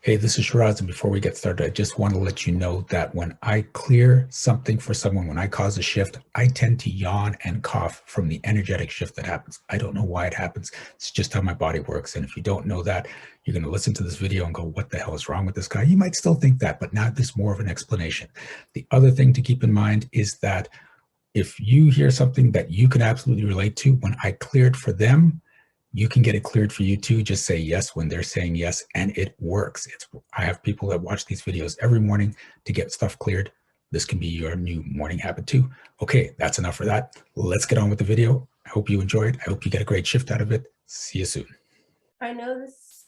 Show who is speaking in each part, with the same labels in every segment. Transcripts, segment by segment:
Speaker 1: Hey, this is Shiraz, and before we get started, I just want to let you know that when I clear something for someone, when I cause a shift, I tend to yawn and cough from the energetic shift that happens. I don't know why it happens. It's just how my body works. And if you don't know that, you're going to listen to this video and go, what the hell is wrong with this guy? You might still think that, but now there's more of an explanation. The other thing to keep in mind is that if you hear something that you can absolutely relate to, when I cleared for them, you can get it cleared for you too. Just say yes when they're saying yes, and it works. I have people that watch these videos every morning to get stuff cleared. This can be your new morning habit too. Okay, that's enough for that. Let's get on with the video. I hope you enjoyed. I hope you get a great shift out of it. See you soon.
Speaker 2: I know this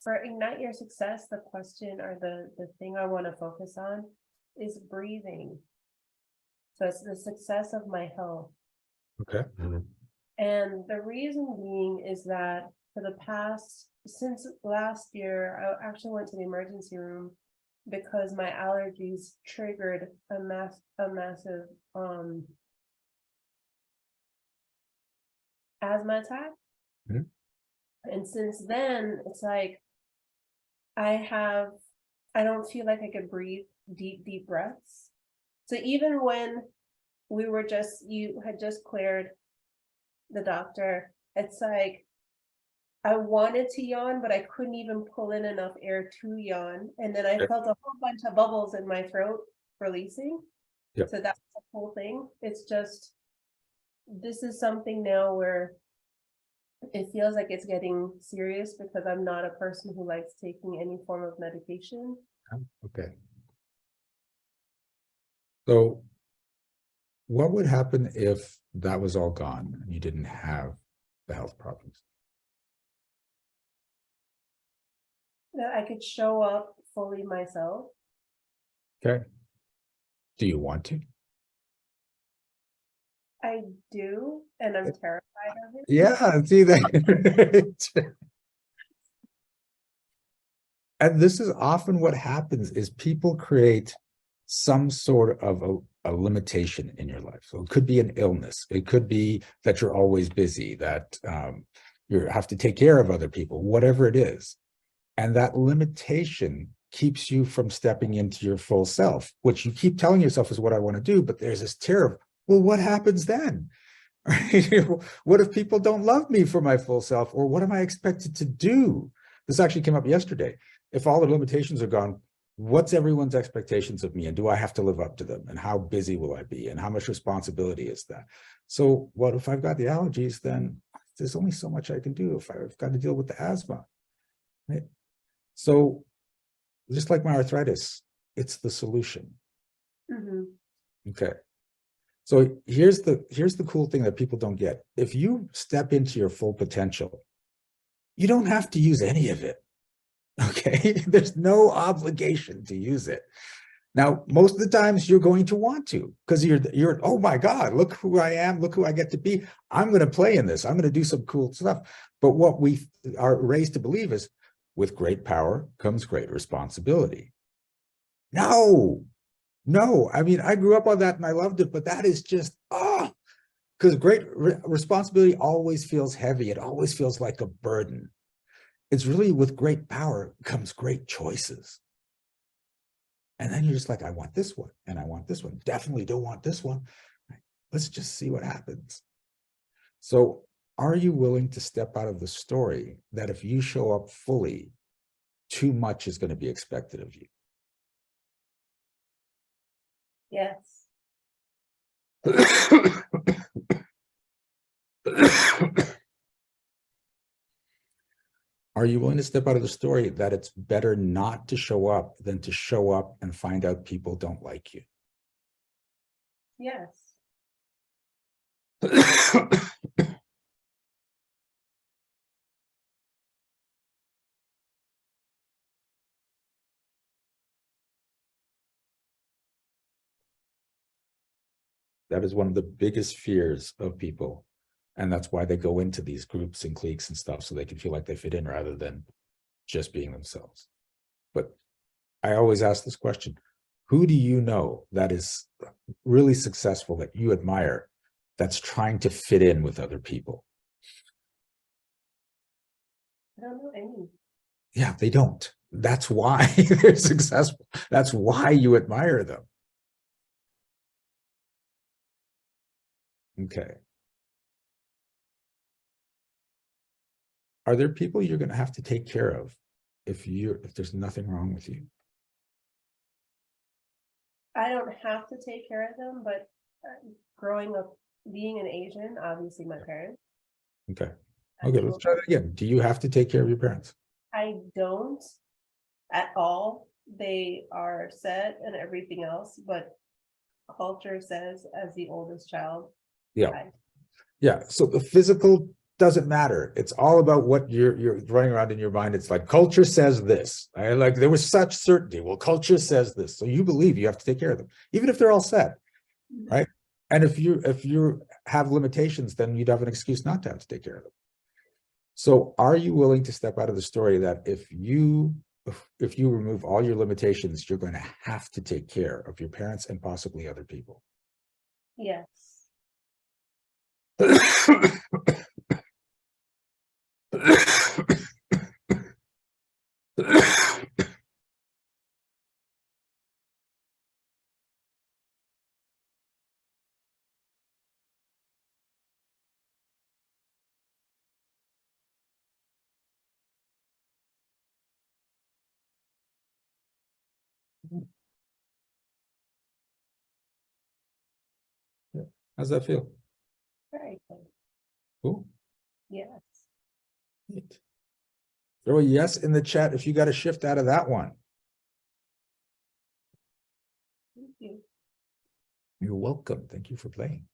Speaker 2: for Ignite Your Success, the question or the thing I want to focus on is breathing. So it's the success of my health.
Speaker 1: Okay.
Speaker 2: And the reason being is that for the past, since last year, I actually went to the emergency room because my allergies triggered a massive asthma attack.
Speaker 1: Mhm.
Speaker 2: And since then, it's like I don't feel like I could breathe deep breaths. So even when you had just cleared the doctor, it's like I wanted to yawn, but I couldn't even pull in enough air to yawn. And then I felt a whole bunch of bubbles in my throat releasing.
Speaker 1: Yep.
Speaker 2: So that's the whole thing. It's just, this is something now where it feels like it's getting serious because I'm not a person who likes taking any form of medication.
Speaker 1: Okay. So what would happen if that was all gone and you didn't have the health problems?
Speaker 2: That I could show up fully myself.
Speaker 1: Okay. Do you want to?
Speaker 2: I do, and I'm terrified of it.
Speaker 1: Yeah, see that. And this is often what happens is people create some sort of a limitation in your life. So it could be an illness. It could be that you're always busy, that you have to take care of other people, whatever it is. And that limitation keeps you from stepping into your full self, which you keep telling yourself is what I want to do. But there's this terror of, well, what happens then? What if people don't love me for my full self? Or what am I expected to do? This actually came up yesterday. If all the limitations are gone, what's everyone's expectations of me? And do I have to live up to them? And how busy will I be? And how much responsibility is that? So what if I've got the allergies? Then there's only so much I can do if I've got to deal with the asthma. Right? So just like my arthritis, it's the solution.
Speaker 2: Mm-hmm.
Speaker 1: Okay. So here's the cool thing that people don't get. If you step into your full potential, you don't have to use any of it. Okay. There's no obligation to use it. Now, most of the times you're going to want to, because you're, oh my God, look who I am, look who I get to be. I'm going to play in this. I'm going to do some cool stuff. But what we are raised to believe is with great power comes great responsibility. No, I mean, I grew up on that and I loved it, but that is just, because great responsibility always feels heavy. It always feels like a burden. It's really with great power comes great choices. And then you're just like, I want this one and I want this one. Definitely don't want this one. Let's just see what happens. So are you willing to step out of the story that if you show up fully, too much is going to be expected of you?
Speaker 2: Yes.
Speaker 1: Are you willing to step out of the story that it's better not to show up than to show up and find out people don't like you?
Speaker 2: Yes.
Speaker 1: That is one of the biggest fears of people. And that's why they go into these groups and cliques and stuff, so they can feel like they fit in rather than just being themselves. But I always ask this question: who do you know that is really successful, that you admire, that's trying to fit in with other people?
Speaker 2: I don't know any.
Speaker 1: Yeah, they don't. That's why they're successful. That's why you admire them. Okay. Are there people you're going to have to take care of if there's nothing wrong with you?
Speaker 2: I don't have to take care of them, but growing up, being an Asian, obviously my parents.
Speaker 1: Okay. Okay, let's try that again. Do you have to take care of your parents?
Speaker 2: I don't at all. They are set and everything else, but culture says, as the oldest child,
Speaker 1: Yeah. Yeah. So the physical doesn't matter. It's all about what you're running around in your mind. It's like culture says this. Right? Like there was such certainty. Well, culture says this. So you believe you have to take care of them, even if they're all set. Right. And if you have limitations, then you'd have an excuse not to have to take care of them. So are you willing to step out of the story that if you remove all your limitations, you're going to have to take care of your parents and possibly other people?
Speaker 2: Yes.
Speaker 1: How's that feel?
Speaker 2: Very good.
Speaker 1: Cool.
Speaker 2: Yes.
Speaker 1: Neat. Throw a yes in the chat if you got a shift out of that one.
Speaker 2: Thank you.
Speaker 1: You're welcome. Thank you for playing.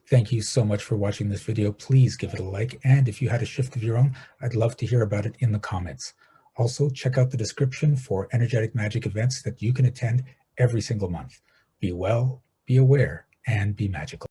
Speaker 1: Thank you so much for watching this video. Please give it a like. And if you had a shift of your own, I'd love to hear about it in the comments. Also, check out the description for energetic magic events that you can attend every single month. Be well, be aware, and be magical.